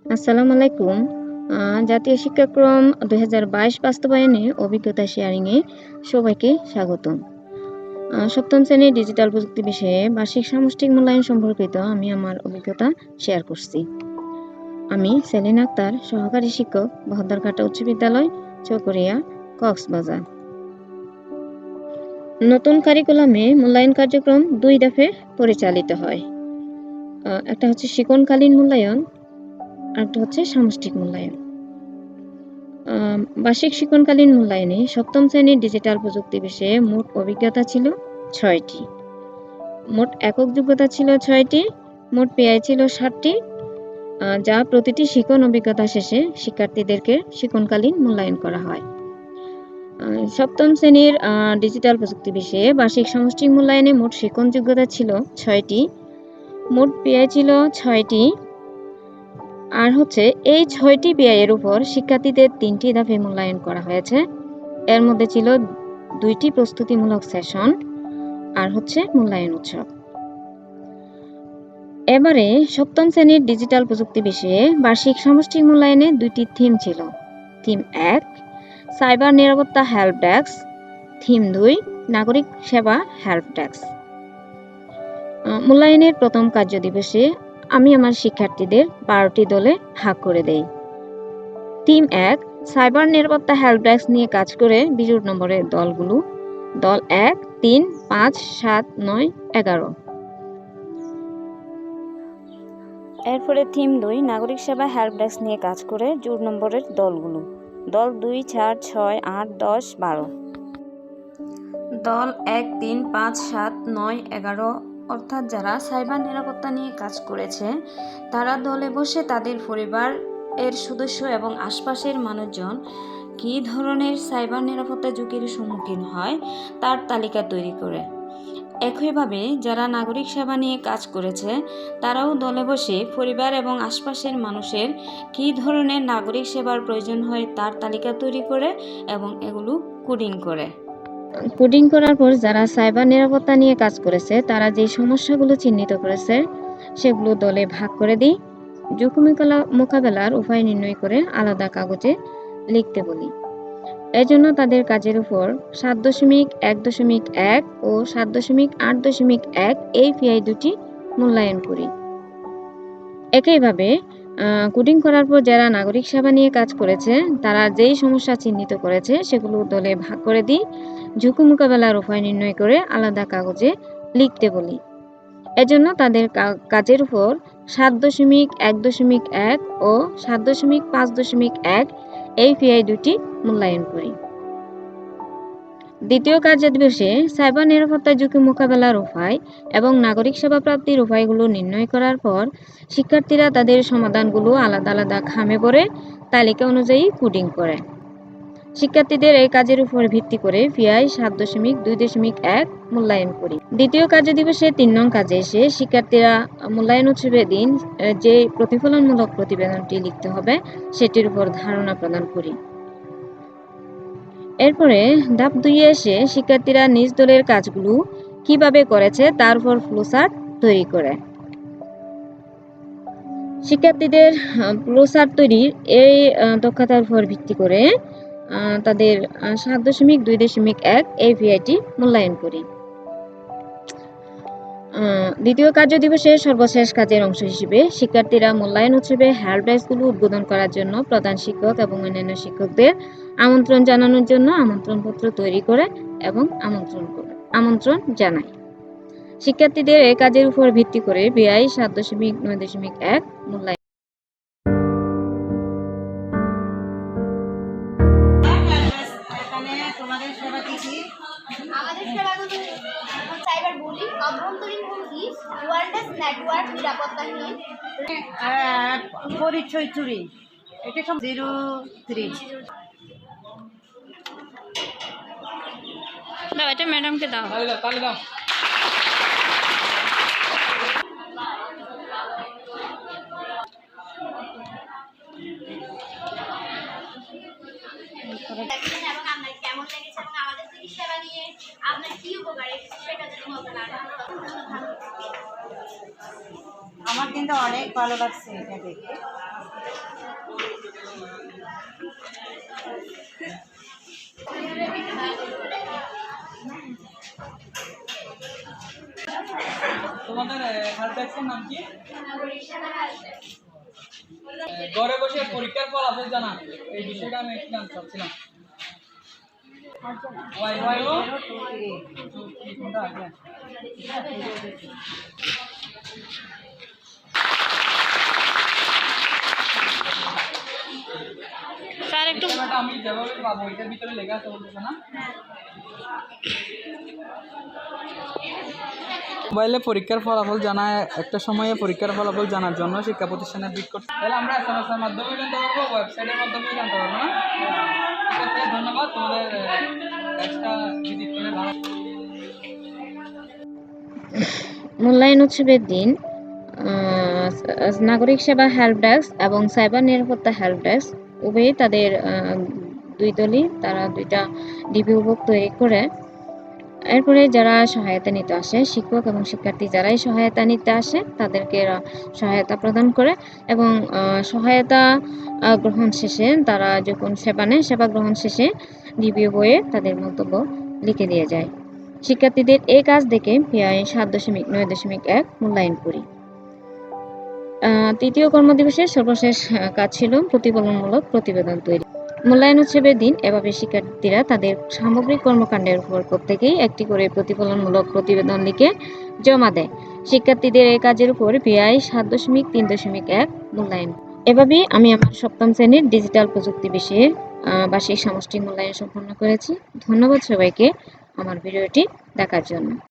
আসসালামু আলাইকুম। জাতীয় শিক্ষাক্রম ২০২২ বাস্তবায়নে অভিজ্ঞতা শেয়ারিংয়ে সবাইকে স্বাগতম। সপ্তম শ্রেণীর ডিজিটাল প্রযুক্তি বিষয়ে বার্ষিক সামষ্টিক মূল্যায়ন সম্পর্কিত আমি আমার অভিজ্ঞতা শেয়ার করছি। আমি সেলিনা আক্তার, সহকারী শিক্ষক, বহদ্দারঘাটা উচ্চ বিদ্যালয়, চকরিয়া, কক্সবাজার। নতুন কারিকুলামে মূল্যায়ন কার্যক্রম ২ দফে পরিচালিত হয়। একটা হচ্ছে শিক্ষণকালীন মূল্যায়ন, আরেকটা হচ্ছে সামষ্টিক মূল্যায়ন। বার্ষিক শিক্ষণকালীন মূল্যায়নে সপ্তম শ্রেণীর ডিজিটাল প্রযুক্তি বিষয়ে মোট অভিজ্ঞতা ছিল ৬টি। মোট একক যোগ্যতা ছিল ৬টি, মোট পিআই ছিল ৭টি, যা প্রতিটি শিক্ষণ অভিজ্ঞতা শেষে শিক্ষার্থীদেরকে শিক্ষণকালীন মূল্যায়ন করা হয়। সপ্তম শ্রেণীর ডিজিটাল প্রযুক্তি বিষয়ে বার্ষিক সামষ্টিক মূল্যায়নে মোট শিক্ষণ যোগ্যতা ছিল ৬টি, মোট পিআই ছিল ৬টি, আর হচ্ছে এই ৬টি পিআই এর উপর শিক্ষার্থীদের ৩টি ধাপে মূল্যায়ন করা হয়েছে। এর মধ্যে ছিল ২টি প্রস্তুতিমূলক সেশন আর হচ্ছে মূল্যায়ন উৎসব। এবারে সপ্তম শ্রেণীর ডিজিটাল প্রযুক্তি বিষয়ে বার্ষিক সামষ্টিক মূল্যায়নে ২টি থিম ছিল। থিম ১ সাইবার নিরাপত্তা হেল্প ডেস্ক, থিম ২ নাগরিক সেবা হেল্প ডেস্ক। মূল্যায়নের প্রথম কার্য দিবসে আমি আমার শিক্ষার্থীদের ১২টি দলে ভাগ করে দেই। থিম ১ সাইবার নিরাপত্তা হেল্প ডেস্ক নিয়ে কাজ করে ২০ নম্বরের দলগুলো দল ১, ৩, ৫, ৭, ৯, ১১। এরপরে থিম ২ নাগরিক সেবা হেল্প ডেস্ক নিয়ে কাজ করে ২ নম্বরের দলগুলো দল ২, ৪, ৬, ৮, ১০, ১২। দল ১, ৩, ৫, ৭, ৯, ১১ অর্থাৎ যারা সাইবার নিরাপত্তা নিয়ে কাজ করেছে তারা দলে বসে তাদের পরিবার এর সদস্য এবং আশপাশের মানুষজন কী ধরনের সাইবার নিরাপত্তা ঝুঁকির সম্মুখীন হয় তার তালিকা তৈরি করে। একইভাবে যারা নাগরিক সেবা নিয়ে কাজ করেছে তারাও দলে বসে পরিবার এবং আশপাশের মানুষের কী ধরনের নাগরিক সেবার প্রয়োজন হয় তার তালিকা তৈরি করে এবং এগুলো কোডিং করে। কোডিং করার পর যারা সাইবার নিরাপত্তা নিয়ে কাজ করেছে তারা যে সমস্যাগুলো চিহ্নিত করেছে সেগুলো দলে ভাগ করে দিই। ঝুঁকি মোকাবেলার উপায় নির্ণয় করে আলাদা কাগজে লিখতে বলি। এজন্য তাদের কাজের উপর ৭.১.১ ও ৭.৮.১ এই পিআই দুটি মূল্যায়ন করি। একইভাবে কোডিং করার পর যারা নাগরিক সেবা নিয়ে কাজ করেছে তারা যেই সমস্যা চিহ্নিত করেছে সেগুলো দলে ভাগ করে দিই। ঝুঁকি মোকাবেলার উপায় নির্ণয় করে আলাদা কাগজে লিখতে বলি। এজন্য তাদের কাজের উপর ৭.১.১ ও ৭.৫.১ এই পিআই দুটি মূল্যায়ন করি। দ্বিতীয় কার্য দিবসে সাইবার নিরাপত্তা ঝুঁকি মোকাবেলার উপায় এবং নাগরিক সেবা প্রাপ্তির উপায়গুলো নির্ণয় করার পর শিক্ষার্থীরা তাদের সমাধানগুলো আলাদা আলাদা খামে ভরে তালিকা অনুযায়ী কোডিং করে। শিক্ষার্থীদের এই কাজের উপর ভিত্তি করে পিআই ৭.২.১ মূল্যায়ন করি। দ্বিতীয় কার্য দিবসে ৩ নং কাজে এসে শিক্ষার্থীরা মূল্যায়ন উৎসবের দিন যে প্রতিফলনমূলক প্রতিবেদনটি লিখতে হবে সেটির উপর ধারণা প্রদান করি। এরপরে ধাপ ২ এসে শিক্ষার্থীরা নিজ দলের কাজগুলো কিভাবে করেছে তার উপর ফ্লোচার্ট তৈরি করে। শিক্ষার্থীদের ফ্লোচার্ট তৈরির এই দক্ষতার উপর ভিত্তি করে তাদের ৭.২.১ এই পিআইটি মূল্যায়ন করি। দ্বিতীয় কার্য দিবসের সর্বশেষ কাজের অংশ হিসেবে শিক্ষার্থীরা মূল্যায়ন উৎসবে হেল্প ডেস্কগুলো উদ্বোধন করার জন্য প্রধান শিক্ষক এবং অন্যান্য শিক্ষকদের আমন্ত্রণ জানানোর জন্য আমন্ত্রণপত্র তৈরি করে এবং আমন্ত্রণ জানায়। শিক্ষার্থীদের এই কাজের উপর ভিত্তি করে পিআই ৭.৯.১ মূল্যায়ন। আমাদের সেবাগুলো সাইবার বুলিং, অভ্যন্তরীণ হুমকি, ওয়্যারলেস নেটওয়ার্ক নিরাপত্তাহীন, পরিচয় চুরি, এটা সব 03। দাও এটা ম্যাডামকে দাও। তাহলে দাও। এবং আপনার কেমন লেগেছে এবং আমাদের চিকিৎসা নিয়ে আপনার কি উপকার সেটা যদি বলতে না। আমার কিন্তু অনেক ভালো লাগছে এটা দেখে। তোমাদের হেল্প ডেস্কের নাম কি? ঘরে বসে পরীক্ষার ফলাফল জানা, এই বিষয়টা আমি একটু জানতে চাচ্ছিলাম। স্যার একটু আমি যেভাবে পাবো এটার ভিতরে লেখা আছে বলতেছে না? মোবাইলে পরীক্ষার ফলাফল জানায় একটা সময়ে পরীক্ষার ফলাফল জানার জন্য শিক্ষা প্রতিষ্ঠানে বিট করতে, তাহলে আমরা SMS এর মাধ্যমে জানতে পারবো, ওয়েবসাইটের মাধ্যমে জানতে পারবো না? ঠিক আছে, ধন্যবাদ। তোমাদের একটা ভিজিট করে ভালো। মূল্যায়ন উৎসবের দিন নাগরিক সেবা হেল্প ডেস্ক এবং সাইবার নিরাপত্তা হেল্প ডেস্ক উভয়ই তাদের দুই দলই তারা দুইটা ডিবিভোগ তৈরি করে এরপরে যারা সহায়তা নিতে আসে শিক্ষক এবং শিক্ষার্থী যারাই সহায়তা নিতে আসে তাদেরকে এরা সহায়তা প্রদান করে এবং সহায়তা গ্রহণ শেষে তারা যখন সেবা নেয় সেবা গ্রহণ শেষে ডিবিও বইয়ে তাদের মন্তব্য লিখে দিয়ে যায়। শিক্ষার্থীদের এই কাজ দেখে প্রায় 7.9.1 মূল্যায়ন করি। তৃতীয় কর্মদিবসের সর্বশেষ কাজ ছিল প্রতিফলনমূলক প্রতিবেদন তৈরি। মূল্যায়ন উৎসবের দিন এভাবে শিক্ষার্থীরা তাদের সামগ্রিক কর্মকাণ্ডের উপর প্রত্যেকেই একটি করে প্রতিফলনমূলক প্রতিবেদন লিখে জমা দেয়। শিক্ষার্থীদের এই কাজের উপর প্রায় 7.3.1 মূল্যায়ন। এভাবেই আমি আমার সপ্তম শ্রেণীর ডিজিটাল প্রযুক্তি বিষয়ে বার্ষিক সামষ্টিক মূল্যায়ন সম্পন্ন করেছি। ধন্যবাদ সবাইকে আমার ভিডিওটি দেখার জন্য।